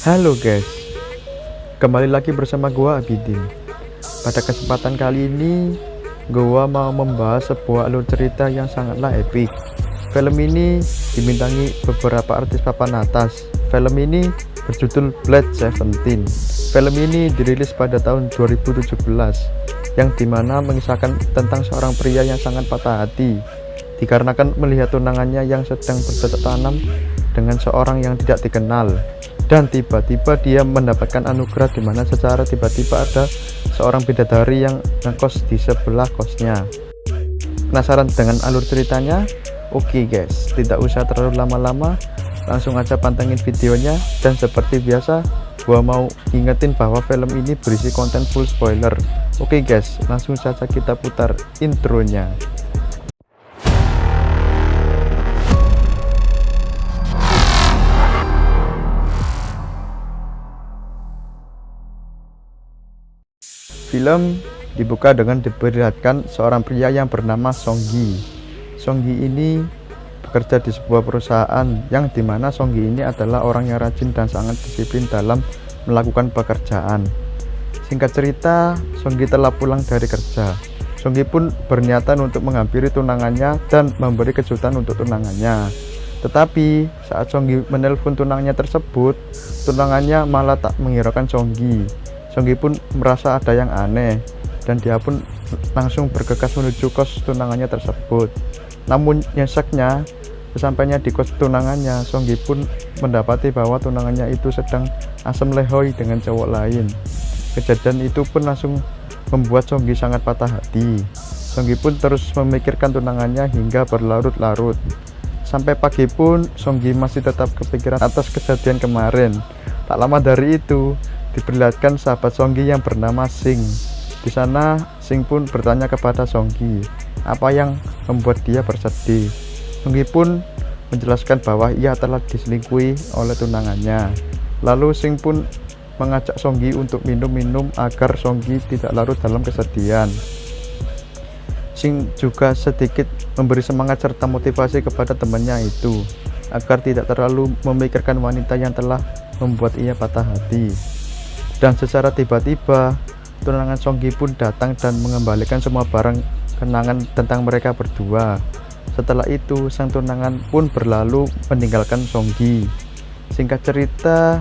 Halo guys, kembali lagi bersama gua Abidin. Pada kesempatan kali ini, gua mau membahas sebuah alur cerita yang sangatlah epik. Film ini dibintangi beberapa artis papan atas. Film ini berjudul Blade 17. Film ini dirilis pada tahun 2017, yang dimana mengisahkan tentang seorang pria yang sangat patah hati dikarenakan melihat tunangannya yang sedang bercocok tanam dengan seorang yang tidak dikenal. Dan tiba-tiba dia mendapatkan anugerah di mana secara tiba-tiba ada seorang bidadari yang ngekos di sebelah kosnya. Penasaran dengan alur ceritanya? Oke guys, tidak usah terlalu lama-lama, langsung aja pantengin videonya. Dan seperti biasa, gua mau ingetin bahwa film ini berisi konten full spoiler. Oke guys, langsung saja kita putar intronya. Film dibuka dengan diperlihatkan seorang pria yang bernama Songgi. Songgi ini bekerja di sebuah perusahaan yang dimana Songgi ini adalah orang yang rajin dan sangat disiplin dalam melakukan pekerjaan. Singkat cerita, Songgi telah pulang dari kerja. Songgi pun berniatan untuk menghampiri tunangannya dan memberi kejutan untuk tunangannya. Tetapi saat Songgi menelpon tunangannya tersebut, tunangannya malah tak menghiraukan Songgi. Songgi pun merasa ada yang aneh dan dia pun langsung bergegas menuju kos tunangannya tersebut. Namun nyeseknya, sesampainya di kos tunangannya, Songgi pun mendapati bahwa tunangannya itu sedang asem lehoi dengan cowok lain. Kejadian itu pun langsung membuat Songgi sangat patah hati. Songgi pun terus memikirkan tunangannya hingga berlarut-larut. Sampai pagi pun Songgi masih tetap kepikiran atas kejadian kemarin. Tak lama dari itu, diperlihatkan sahabat Songgi yang bernama Sing. Di sana Sing pun bertanya kepada Songgi apa yang membuat dia bersedih. Songgi pun menjelaskan bahwa ia telah diselingkuhi oleh tunangannya. Lalu Sing pun mengajak Songgi untuk minum-minum agar Songgi tidak larut dalam kesedihan. Sing juga sedikit memberi semangat serta motivasi kepada temannya itu agar tidak terlalu memikirkan wanita yang telah membuat ia patah hati. Dan secara tiba-tiba tunangan Songgi pun datang dan mengembalikan semua barang kenangan tentang mereka berdua. Setelah itu sang tunangan pun berlalu meninggalkan Songgi. Singkat cerita,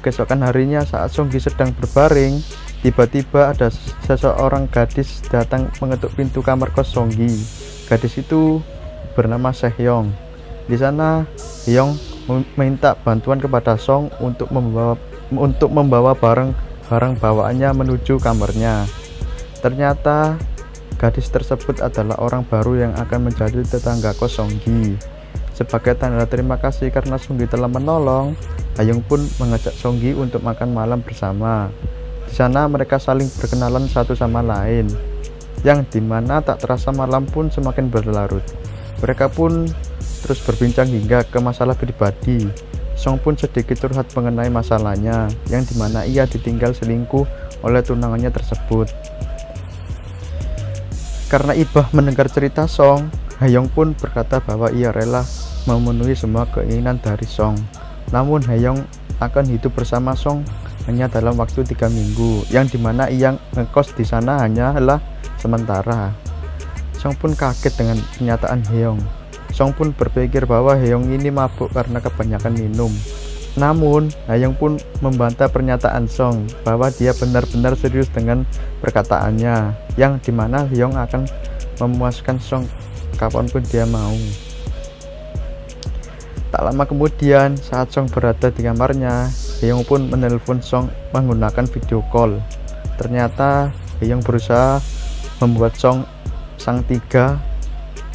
keesokan harinya saat Songgi sedang berbaring, tiba-tiba ada seseorang gadis datang mengetuk pintu kamar kos Songgi. Gadis itu bernama Sehyong. Di sana Hyong meminta bantuan kepada Song untuk membawa barang-barang bawaannya menuju kamarnya. Ternyata gadis tersebut adalah orang baru yang akan menjadi tetangga kos Songgi. Sebagai tanda terima kasih karena Songgi telah menolong, Hyong pun mengajak Songgi untuk makan malam bersama. Di sana mereka saling berkenalan satu sama lain, yang dimana tak terasa malam pun semakin berlarut. Mereka pun terus berbincang hingga ke masalah pribadi. Song pun sedikit curhat mengenai masalahnya, yang dimana ia ditinggal selingkuh oleh tunangannya tersebut. Karena ibah mendengar cerita Song, Hyong pun berkata bahwa ia rela memenuhi semua keinginan dari Song. Namun Hyong akan hidup bersama Song hanya dalam waktu 3 minggu, yang dimana ia ngekos di sana hanyalah sementara. Song pun kaget dengan pernyataan Hyong. Song pun berpikir bahwa Hyong ini mabuk karena kebanyakan minum. Namun Hyong pun membantah pernyataan Song bahwa dia benar-benar serius dengan perkataannya, yang dimana Hyong akan memuaskan Song kapanpun dia mau. Tak lama kemudian, saat Song berada di kamarnya, Hyong pun menelpon Song menggunakan video call. Ternyata Hyong berusaha membuat Song sang tiga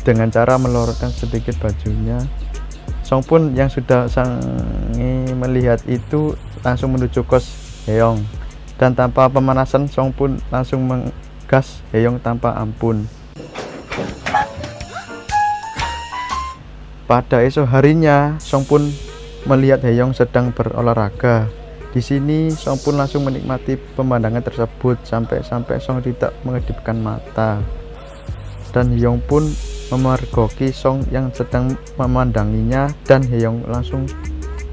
dengan cara melorotkan sedikit bajunya. Song pun yang sudah sangi melihat itu langsung menuju kos Hyong, dan tanpa pemanasan Song pun langsung menggas Hyong tanpa ampun. Pada esok harinya Song pun melihat Hyong sedang berolahraga. Di sini Song pun langsung menikmati pemandangan tersebut sampai Song tidak mengedipkan mata. Dan Hyong pun memergoki Song yang sedang memandanginya, dan Hyong langsung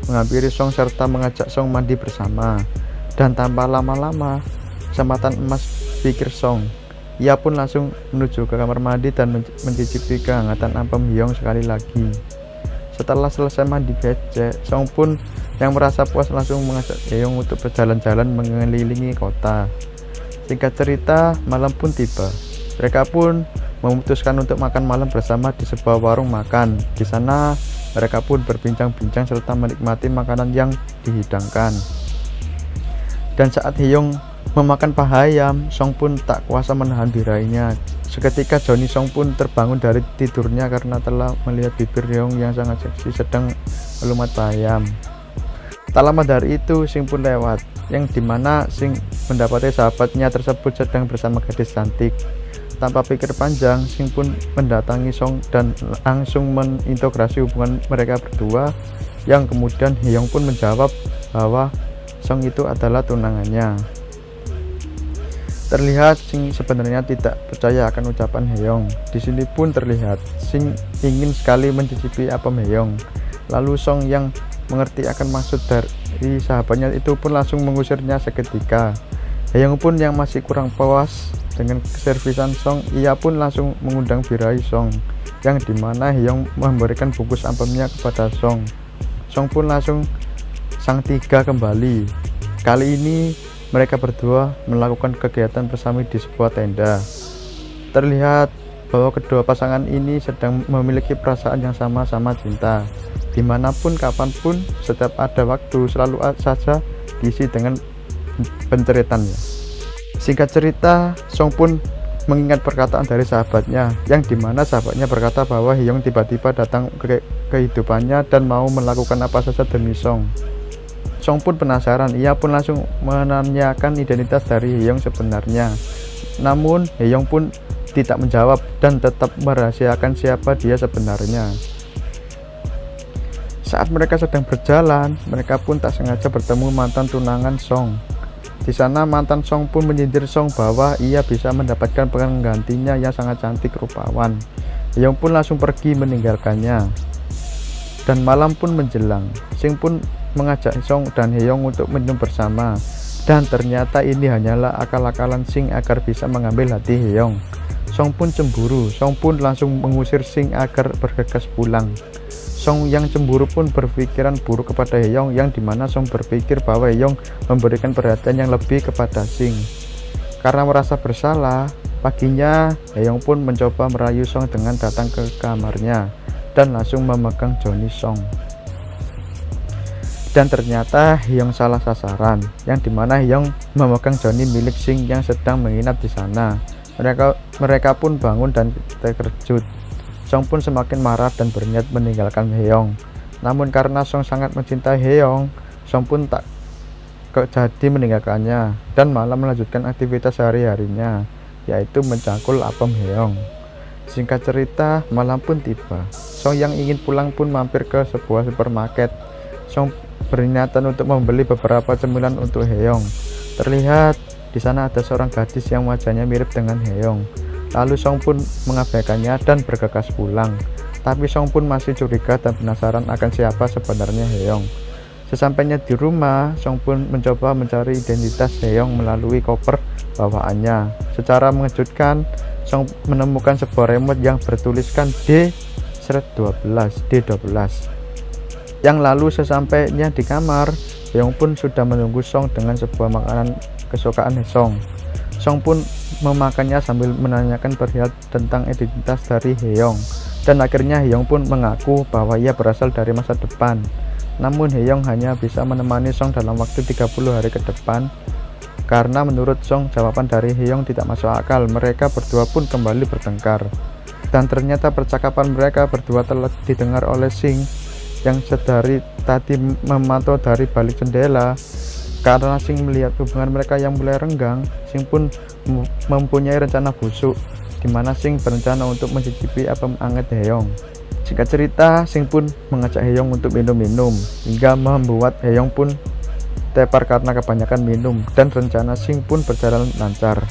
menghampiri Song serta mengajak Song mandi bersama. Dan tanpa lama-lama, kesempatan emas pikir Song. Ia pun langsung menuju ke kamar mandi dan mencicipi kehangatan apem Hyong sekali lagi. Setelah selesai mandi becek, Song pun yang merasa puas langsung mengajak Hyong untuk berjalan-jalan mengelilingi kota. Singkat cerita, malam pun tiba. Mereka pun memutuskan untuk makan malam bersama di sebuah warung makan. Di sana, mereka pun berbincang-bincang serta menikmati makanan yang dihidangkan. Dan saat Hyong memakan paha ayam, Song pun tak kuasa menahan birainya. Seketika Johnny Song pun terbangun dari tidurnya karena telah melihat bibir Hyong yang sangat seksi sedang melumat paha ayam. Tak lama dari itu, Sing pun lewat, yang dimana Sing mendapati sahabatnya tersebut sedang bersama gadis cantik. Tanpa pikir panjang, Sing pun mendatangi Song dan langsung mengintegrasi hubungan mereka berdua, yang kemudian Hyong pun menjawab bahwa Song itu adalah tunangannya. Terlihat Sing sebenarnya tidak percaya akan ucapan Hyong. Di sini pun terlihat Sing ingin sekali mencicipi apem Hyong. Lalu Song yang mengerti akan maksud dari sahabatnya itu pun langsung mengusirnya seketika. Hyong pun yang masih kurang puas dengan keservisan Song, ia pun langsung mengundang birahi Song, yang dimana Hyong memberikan bungkus apemnya kepada Song. Song pun langsung sang tiga kembali. Kali ini mereka berdua melakukan kegiatan bersama di sebuah tenda. Terlihat bahwa kedua pasangan ini sedang memiliki perasaan yang sama-sama cinta. Dimanapun, kapanpun, setiap ada waktu, selalu saja diisi dengan penceritannya. Singkat cerita, Song pun mengingat perkataan dari sahabatnya, yang dimana sahabatnya berkata bahwa Hyong tiba-tiba datang ke kehidupannya dan mau melakukan apa saja demi Song. Song pun penasaran, ia pun langsung menanyakan identitas dari Hyong sebenarnya. Namun Hyong pun tidak menjawab dan tetap merahasiakan siapa dia sebenarnya. Saat mereka sedang berjalan, mereka pun tak sengaja bertemu mantan tunangan Song. Di sana mantan Song pun menyindir Song bahwa ia bisa mendapatkan penggantinya yang sangat cantik rupawan. Hyong pun langsung pergi meninggalkannya. Dan malam pun menjelang, Sing pun mengajak Song dan Hyong untuk minum bersama, dan ternyata ini hanyalah akal-akalan Sing agar bisa mengambil hati Hyong. Song pun cemburu. Song pun langsung mengusir Sing agar bergegas pulang. Song yang cemburu pun berpikiran buruk kepada Hyong, yang dimana Song berpikir bahwa Hyong memberikan perhatian yang lebih kepada Sing. Karena merasa bersalah, paginya Hyong pun mencoba merayu Song dengan datang ke kamarnya dan langsung memegang Johnny Song. Dan ternyata Hyong salah sasaran, yang dimana Hyong memegang Johnny milik Sing yang sedang menginap di sana. Mereka pun bangun dan terkejut. Song pun semakin marah dan berniat meninggalkan Hyong. Namun karena Song sangat mencintai Hyong, Song pun tak jadi meninggalkannya dan malah melanjutkan aktivitas sehari-harinya, yaitu mencangkul apem Hyong. Singkat cerita, malam pun tiba. Song yang ingin pulang pun mampir ke sebuah supermarket. Song berniatan untuk membeli beberapa cemilan untuk Hyong. Terlihat di sana ada seorang gadis yang wajahnya mirip dengan Hyong. Lalu Song pun mengabaikannya dan bergegas pulang. Tapi Song pun masih curiga dan penasaran akan siapa sebenarnya Hyong. Sesampainya di rumah, Song pun mencoba mencari identitas Hyong melalui koper bawaannya. Secara mengejutkan, Song menemukan sebuah remote yang bertuliskan D-12. Yang lalu sesampainya di kamar, Hyong pun sudah menunggu Song dengan sebuah makanan kesukaan Song. Song pun memakannya sambil menanyakan perihal tentang identitas dari Hyong. Dan akhirnya Hyong pun mengaku bahwa ia berasal dari masa depan. Namun Hyong hanya bisa menemani Song dalam waktu 30 hari ke depan. Karena menurut Song, jawaban dari Hyong tidak masuk akal. Mereka berdua pun kembali bertengkar. Dan ternyata percakapan mereka berdua telah didengar oleh Sing, yang sedari tadi memantau dari balik jendela. Karena Sing melihat hubungan mereka yang mulai renggang, Sing pun mempunyai rencana busuk, di mana Sing berencana untuk mencicipi apem anget Hyong. Singkat cerita, Sing pun mengajak Hyong untuk minum-minum, hingga membuat Hyong pun tepar karena kebanyakan minum, dan rencana Sing pun berjalan lancar.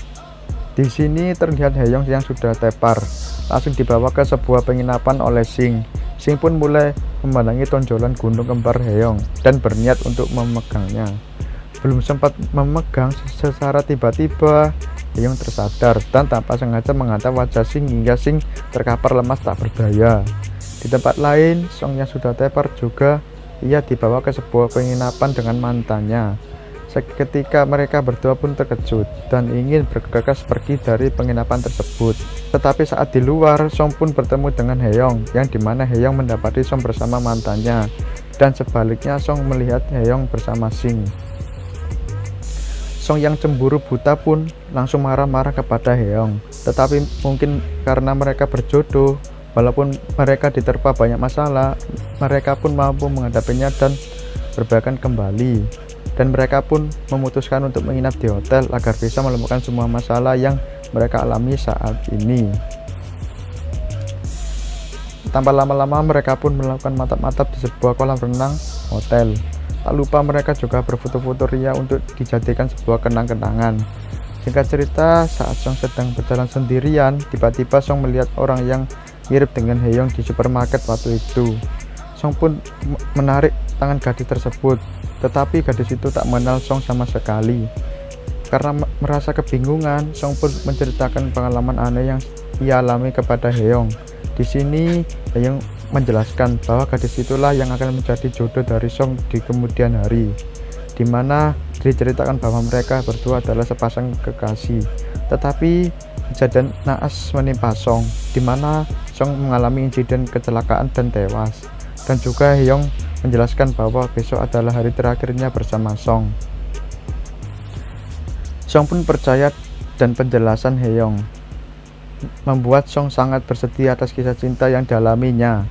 Di sini terlihat Hyong yang sudah tepar langsung dibawa ke sebuah penginapan oleh Sing, Sing pun mulai memandangi tonjolan gunung kembar Haeyoung dan berniat untuk memegangnya. Belum sempat memegang, secara tiba-tiba Haeyoung tersadar dan tanpa sengaja menghadap wajah Sing hingga Sing terkapar lemas tak berdaya. Di tempat lain, Song yang sudah tepar juga ia dibawa ke sebuah penginapan dengan mantannya. Seketika mereka berdua pun terkejut dan ingin bergegas pergi dari penginapan tersebut. Tetapi saat di luar, Song pun bertemu dengan Haeyoung, yang dimana Haeyoung mendapati Song bersama mantannya, dan sebaliknya Song melihat Haeyoung bersama Sing. Song yang cemburu buta pun langsung marah-marah kepada Haeyoung. Tetapi mungkin karena mereka berjodoh, walaupun mereka diterpa banyak masalah, mereka pun mampu menghadapinya dan berbaikan kembali. Dan mereka pun memutuskan untuk menginap di hotel agar bisa melupakan semua masalah yang mereka alami saat ini. Tanpa lama-lama mereka pun melakukan mantap-mantap di sebuah kolam renang hotel. Tak lupa mereka juga berfoto-foto ria untuk dijadikan sebuah kenang-kenangan. Singkat cerita, saat Song sedang berjalan sendirian, tiba-tiba Song melihat orang yang mirip dengan Haeyoung di supermarket waktu itu. Song pun menarik tangan gadis tersebut, tetapi gadis itu tak mengenal Song sama sekali. Karena merasa kebingungan, Song pun menceritakan pengalaman aneh yang ia alami kepada Haeyoung. Di sini Haeyoung menjelaskan bahwa gadis itulah yang akan menjadi jodoh dari Song di kemudian hari, di mana diceritakan bahwa mereka berdua adalah sepasang kekasih. Tetapi kejadian naas menimpa Song, di mana Song mengalami insiden kecelakaan dan tewas. Dan juga Haeyoung menjelaskan bahwa besok adalah hari terakhirnya bersama Song. Song pun percaya dan penjelasan Haeyoung membuat Song sangat bersedih atas kisah cinta yang dialaminya.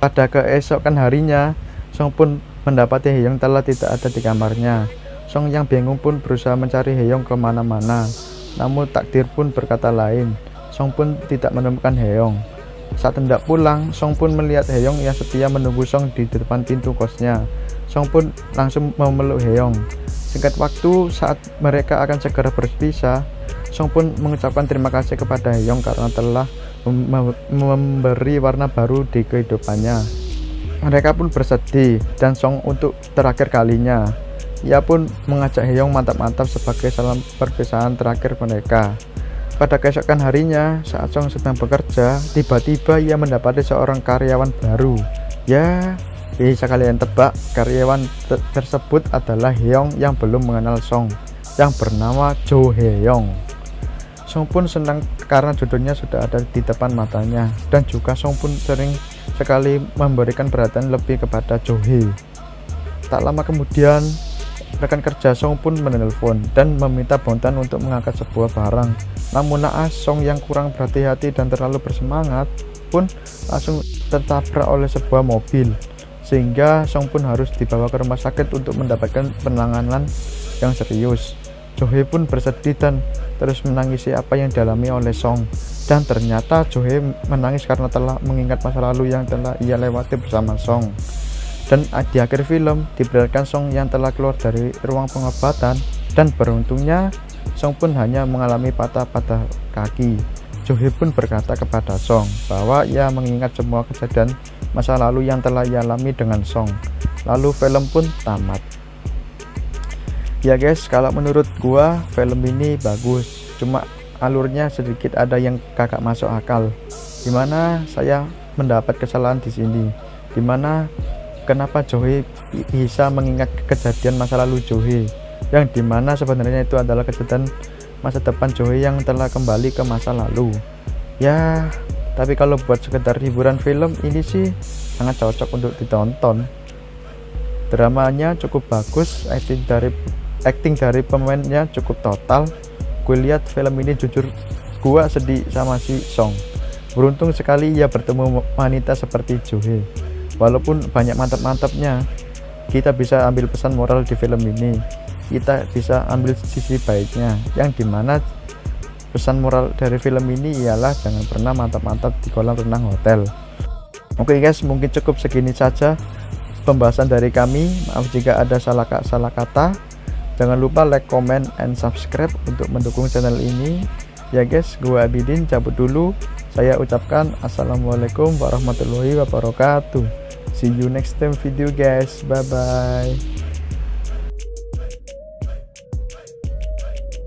Pada keesokan harinya, Song pun mendapati Haeyoung telah tidak ada di kamarnya. Song yang bingung pun berusaha mencari Haeyoung kemana-mana, namun takdir pun berkata lain. Song pun tidak menemukan Haeyoung. Saat hendak pulang, Song pun melihat Haeyoung yang setia menunggu Song di depan pintu kosnya. Song pun langsung memeluk Haeyoung. Singkat waktu, saat mereka akan segera berpisah, Song pun mengucapkan terima kasih kepada Haeyoung karena telah memberi warna baru di kehidupannya. Mereka pun bersedih, dan Song untuk terakhir kalinya, ia pun mengajak Haeyoung mantap-mantap sebagai salam perpisahan terakhir mereka. Pada keesokan harinya, saat Song sedang bekerja, tiba-tiba ia mendapati seorang karyawan baru. Ya, bisa kalian tebak, karyawan tersebut adalah Haeyoung yang belum mengenal Song, yang bernama Jo Haeyoung. Song pun senang karena jodohnya sudah ada di depan matanya, dan juga Song pun sering sekali memberikan perhatian lebih kepada Jo Hae. Tak lama kemudian, rekan kerja Song pun menelpon dan meminta bantuan untuk mengangkat sebuah barang. Namun naas, Song yang kurang berhati-hati dan terlalu bersemangat pun langsung tertabrak oleh sebuah mobil, sehingga Song pun harus dibawa ke rumah sakit untuk mendapatkan penanganan yang serius. Jo Hae pun bersedih dan terus menangisi apa yang dialami oleh Song, dan ternyata Jo Hae menangis karena telah mengingat masa lalu yang telah ia lewati bersama Song. Dan di akhir film diperlihatkan Song yang telah keluar dari ruang pengobatan, dan beruntungnya Song pun hanya mengalami patah-patah kaki. Jo Hae pun berkata kepada Song bahwa ia mengingat semua kejadian masa lalu yang telah ia alami dengan Song. Lalu film pun tamat. Ya guys, kalau menurut gua film ini bagus, cuma alurnya sedikit ada yang kagak masuk akal. Dimana saya mendapat kesalahan di sini, dimana kenapa Jo Hae bisa mengingat kejadian masa lalu Jo Hae, yang dimana sebenarnya itu adalah kejadian masa depan Jo Hae yang telah kembali ke masa lalu. Ya, tapi kalau buat sekedar hiburan film ini sih sangat cocok untuk ditonton. Dramanya cukup bagus, acting dari pemainnya cukup total. Gue lihat film ini jujur gua sedih sama si Song. Beruntung sekali ia bertemu wanita seperti Jo Hae. Walaupun banyak mantap-mantapnya, kita bisa ambil pesan moral di film ini. Kita bisa ambil sisi baiknya, yang dimana pesan moral dari film ini ialah jangan pernah mantap-mantap di kolam renang hotel. Oke guys, mungkin cukup segini saja pembahasan dari kami. Maaf jika ada salah kata. Jangan lupa like, comment, and subscribe untuk mendukung channel ini. Ya guys, gue Abidin cabut dulu. Saya ucapkan assalamualaikum warahmatullahi wabarakatuh. See you next time video guys. Bye bye.